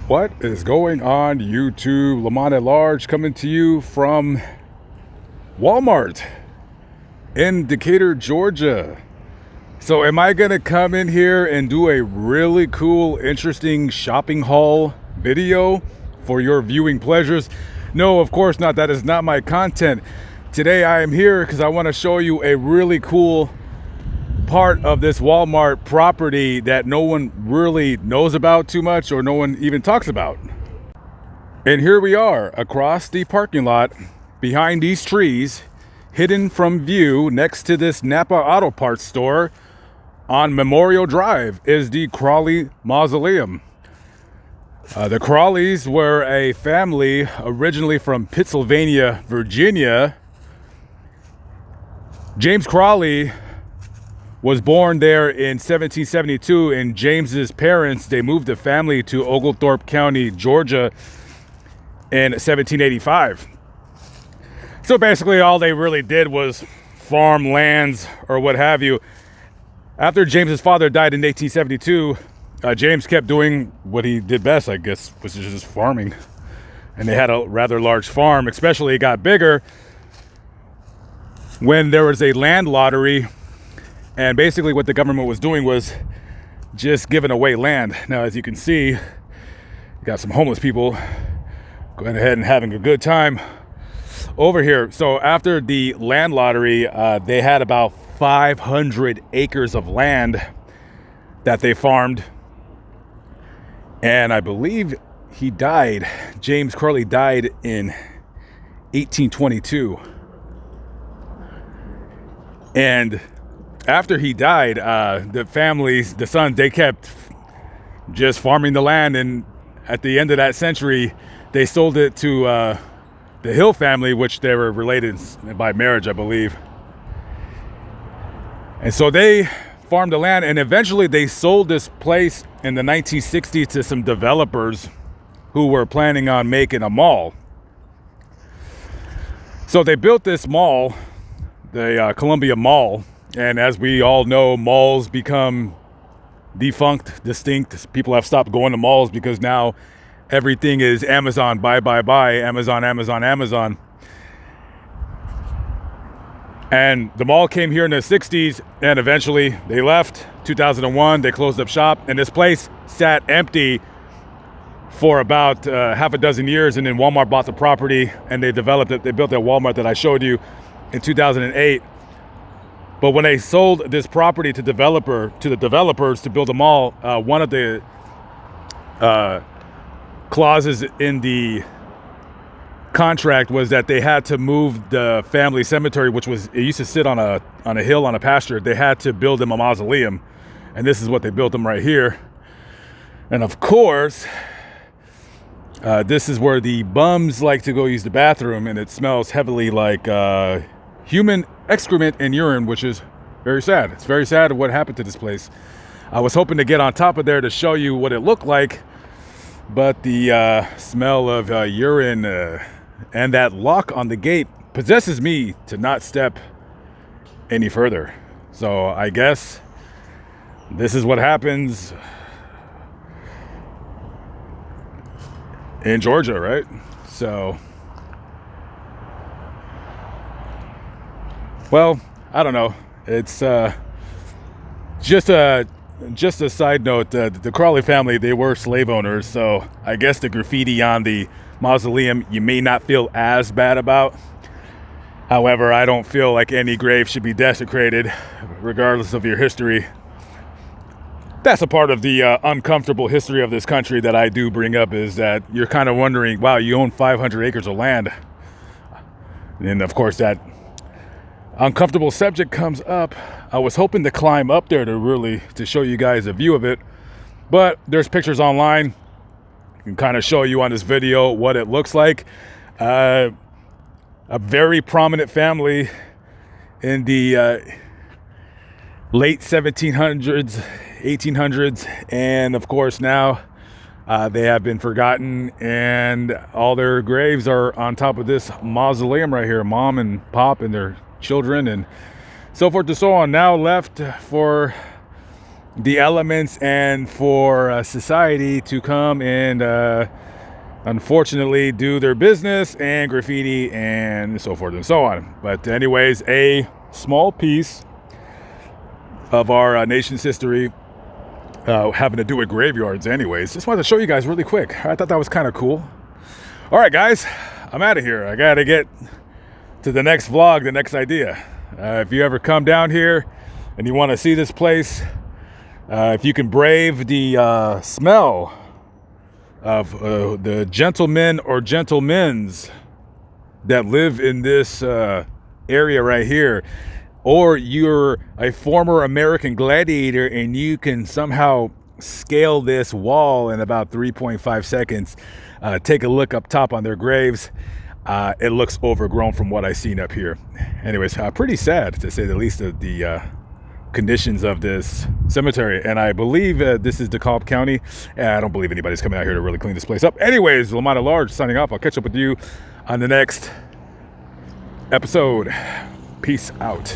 What is going on YouTube? Lamont at large coming to you from Walmart in Decatur, Georgia. So am I gonna come in here and do a really cool, interesting shopping haul video for your viewing pleasures? No, of course not. That is not my content. Today I am here because I want to show you a really cool part of this Walmart property that no one really knows about too much, or no one even talks about. And here we are across the parking lot behind these trees, hidden from view next to this Napa Auto Parts store on Memorial Drive, is the Crawley Mausoleum. The Crawleys were a family originally from Pennsylvania, Virginia. James Crawley was born there in 1772, and James's parents, they moved the family to Oglethorpe County, Georgia in 1785. So basically all they really did was farm lands or what have you. After James's father died in 1872, James kept doing what he did best, I guess, which is just farming. And they had a rather large farm. Especially it got bigger when there was a land lottery. And basically what the government was doing was just giving away land. Now, as you can see, you got some homeless people going ahead and having a good time over here. So after the land lottery, they had about 500 acres of land that they farmed. And I believe he died, James Crawley died in 1822. And after he died, the sons, they kept just farming the land, and at the end of that century, they sold it to the Hill family, which they were related by marriage, I believe. And so they farmed the land, and eventually they sold this place in the 1960s to some developers who were planning on making a mall. So they built this mall, the Columbia Mall. And as we all know, malls become defunct, distinct. People have stopped going to malls because now everything is Amazon, buy, Amazon, Amazon, Amazon. And the mall came here in the 60s, and eventually they left. 2001, they closed up shop, and this place sat empty for about half a dozen years. And then Walmart bought the property, and they developed it. They built that Walmart that I showed you in 2008. But when they sold this property to the developers to build a mall, one of the clauses in the contract was that they had to move the family cemetery, which was, it used to sit on a hill on a pasture. They had to build them a mausoleum, and this is what they built them right here. And of course, this is where the bums like to go use the bathroom, and it smells heavily like human excrement and urine, which is very sad. It's very sad what happened to this place. I was hoping to get on top of there to show you what it looked like, but the smell of urine and that lock on the gate possesses me to not step any further. So I guess this is what happens in Georgia, right? So, well, I don't know. It's just a side note. The Crawley family, they were slave owners, so I guess the graffiti on the mausoleum you may not feel as bad about. However, I don't feel like any grave should be desecrated, regardless of your history. That's a part of the uncomfortable history of this country that I do bring up, is that you're kind of wondering, wow, you own 500 acres of land. And of course that uncomfortable subject comes up. I was hoping to climb up there to show you guys a view of it, but there's pictures online. I can kind of show you on this video what it looks like. A very prominent family in the late 1700s, 1800s, and of course now they have been forgotten, and all their graves are on top of this mausoleum right here. Mom and pop and their children and so forth and so on. Now left for the elements and for society to come and unfortunately do their business and graffiti and so forth and so on. But anyways, a small piece of our nation's history having to do with graveyards. Anyways, just wanted to show you guys really quick. I thought that was kind of cool. All right, guys, I'm out of here. I gotta get to the next vlog, the next idea. If you ever come down here and you want to see this place, if you can brave the smell of the gentlemen or gentlemen's that live in this area right here, or you're a former American gladiator and you can somehow scale this wall in about 3.5 seconds, take a look up top on their graves. It looks overgrown from what I've seen up here. Anyways, pretty sad to say the least of the conditions of this cemetery. And I believe this is DeKalb County. I don't believe anybody's coming out here to really clean this place up. Anyways, Lamont at large signing off. I'll catch up with you on the next episode. Peace out.